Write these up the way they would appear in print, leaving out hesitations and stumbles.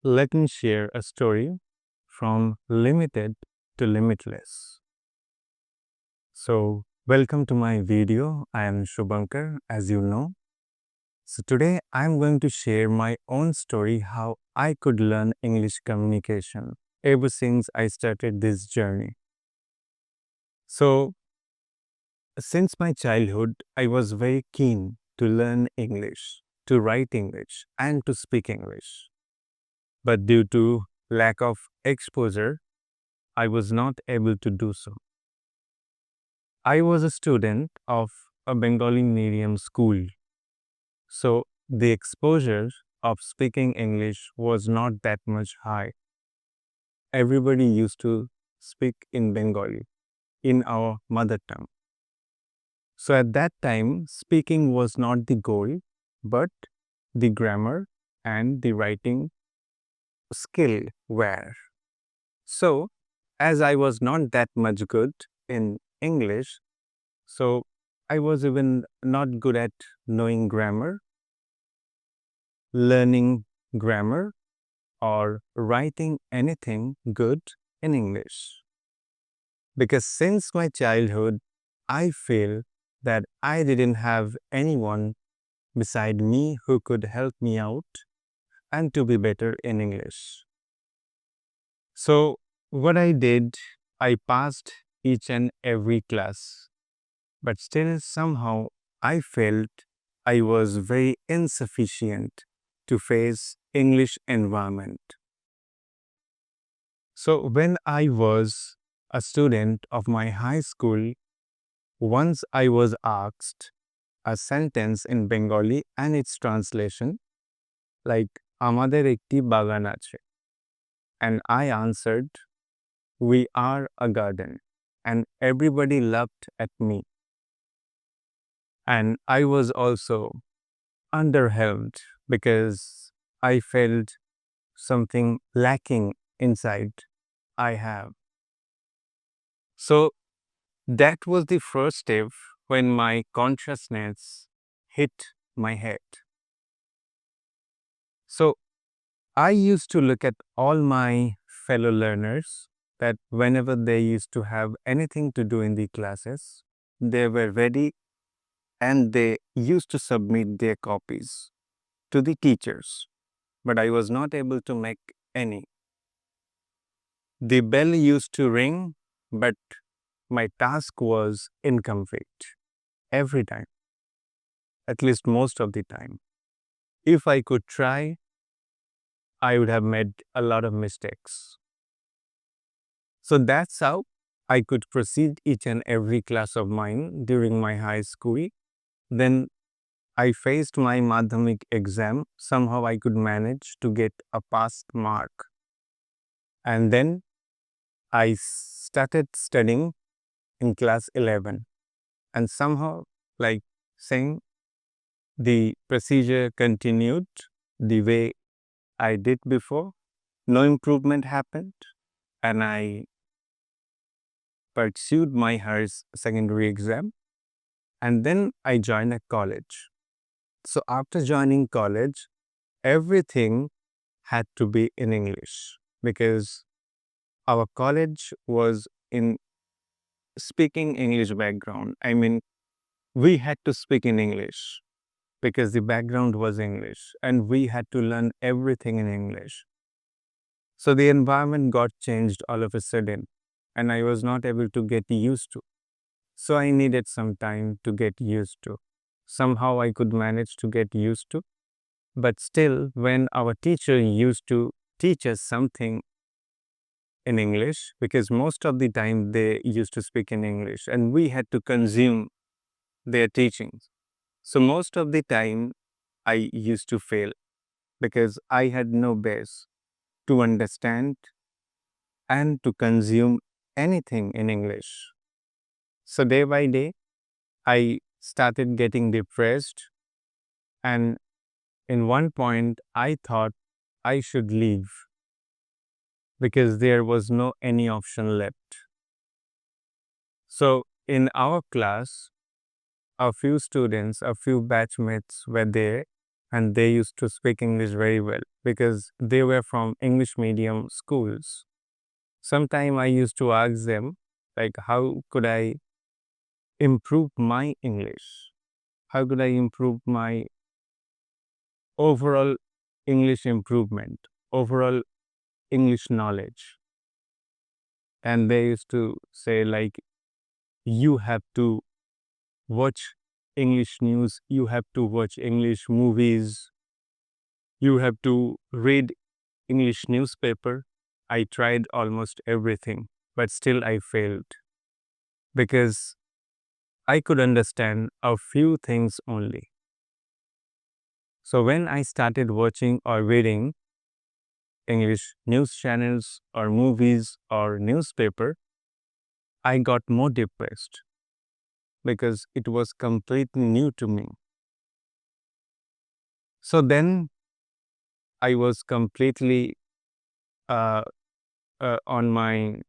Let me share a story from limited to limitless. So, welcome to my video. I am Shubhankar, as you know. So, today I'm going to share my own story how I could learn English communication ever since I started this journey. So, since my childhood, I was very keen to learn English, to write English, and to speak English. But due to lack of exposure, I was not able to do so. I was a student of a Bengali medium school, so the exposure of speaking English was not that much high. Everybody used to speak in Bengali, in our mother tongue. So at that time, speaking was not the goal, but the grammar and the writing skill were. So, as I was not that much good in English, so I was even not good at knowing grammar, learning grammar, or writing anything good in English. Because since my childhood, I feel that I didn't have anyone beside me who could help me out and to be better in English. So, what I did, I passed each and every class, but still somehow I felt I was very insufficient to face English environment. So when I was a student of my high school, once I was asked a sentence in Bengali and its translation like আমাদের একটি বাগান আছে, and I answered we are a garden, and everybody laughed at me, and I was also underwhelmed because I felt something lacking inside I have. So that was the first step when my consciousness hit my head. So I used to look at all my fellow learners that whenever they used to have anything to do in the classes, they were ready and they used to submit their copies to the teachers. But I was not able to make any. The bell used to ring, but my task was incomplete every time, at least most of the time. If I could try, I would have made a lot of mistakes. So that's how I could proceed each and every class of mine during my high school. Then I faced my Madhyamik exam. Somehow I could manage to get a passed mark. And then I started studying in class 11. And somehow, like saying, the procedure continued the way I did before. No improvement happened. And I pursued my higher secondary exam. And then I joined a college. So after joining college, everything had to be in English because our college was in speaking English background. I mean, we had to speak in English because the background was English and we had to learn everything in English. So the environment got changed all of a sudden and I was not able to get used to. So I needed some time to get used to. Somehow I could manage to get used to. But still, when our teacher used to teach us something in English, because most of the time they used to speak in English and we had to consume their teachings. So most of the time I used to fail because I had no base to understand and to consume anything in English. So day by day, I started getting depressed, and in one point I thought I should leave because there was no any option left. So in our class, a few students, a few batchmates were there and they used to speak English very well because they were from English medium schools. Sometime I used to ask them, like, how could I improve my English? How could I improve my overall English improvement, overall English knowledge? And they used to say, like, you have to watch English news, you have to watch English movies, you have to read English newspaper. I tried almost everything, but still I failed because I could understand a few things only. So when I started watching or reading English news channels or movies or newspaper, I got more depressed because it was completely new to me. So then I was completely uh, on my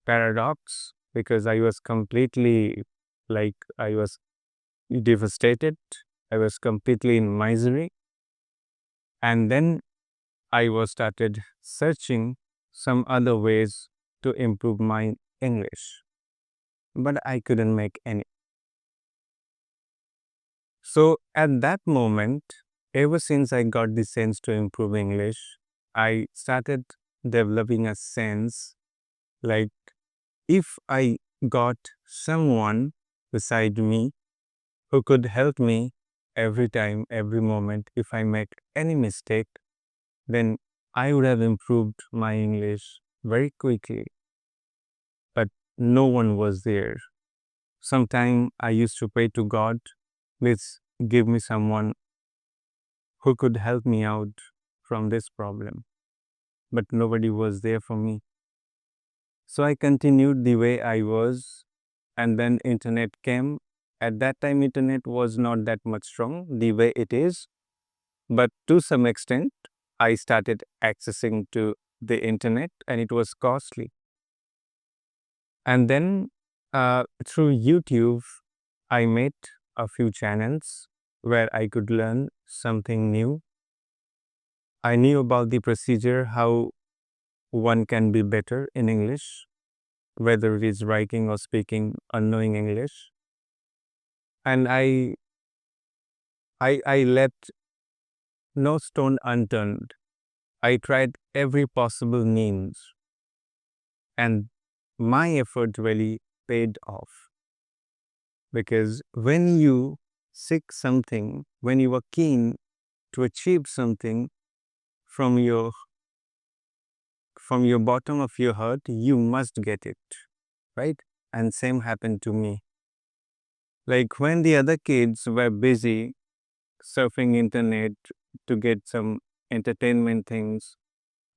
paradox because I was completely like I was devastated. I was completely in misery. And then I was started searching some other ways to improve my English, but I couldn't make any. So at that moment, ever since I got the sense to improve English, I started developing a sense like if I got someone beside me who could help me every time, every moment, if I make any mistake, then I would have improved my English very quickly. But no one was there. Sometime I used to pray to God, please give me someone who could help me out from this problem. But nobody was there for me. So I continued the way I was, and then internet came. At that time, internet was not that much strong the way it is, but to some extent, I started accessing to the internet, and it was costly. And then through YouTube, I met a few channels where I could learn something new. I knew about the procedure, how one can be better in English, whether it is writing or speaking or knowing English. And I left no stone unturned. I tried every possible means, and my effort really paid off. Because when you seek something, when you are keen to achieve something from your bottom of your heart, you must get it, right? And same happened to me. Like when the other kids were busy surfing internet to get some entertainment things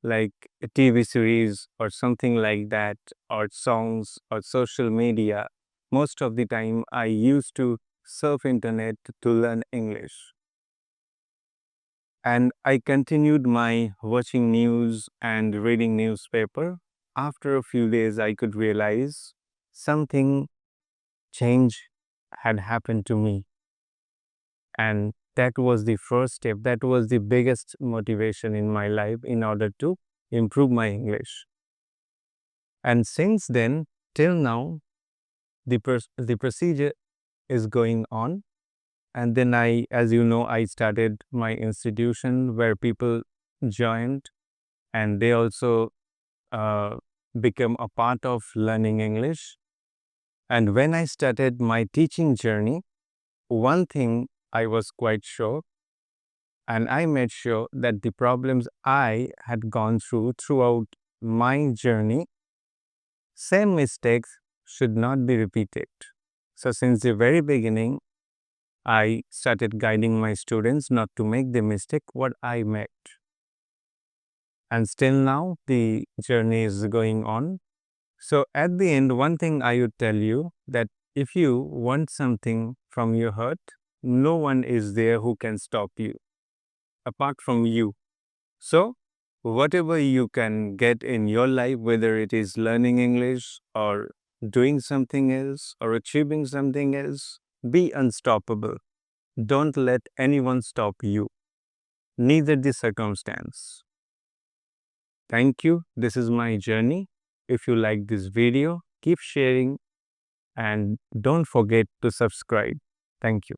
like a TV series or something like that, or songs or social media, most of the time I used to surf internet to learn English. And I continued my watching news and reading newspaper. After a few days, I could realize something change had happened to me. And that was the first step. That was the biggest motivation in my life in order to improve my English. And since then, till now, the procedure is going on. And then as you know, I started my institution where people joined and they also uh, become a part of learning English. And when I started my teaching journey, one thing I was quite sure, and I made sure that the problems I had gone through throughout my journey, same mistakes should not be repeated. So since the very beginning, I started guiding my students not to make the mistake what I made. And still now the journey is going on. So at the end, one thing I would tell you that if you want something from your heart, no one is there who can stop you apart from you. So whatever you can get in your life, whether it is learning English or doing something else or achieving something else, be unstoppable. Don't let anyone stop you. neither the circumstance. Thank you. This is my journey. If you like this video, keep sharing and don't forget to subscribe. Thank you.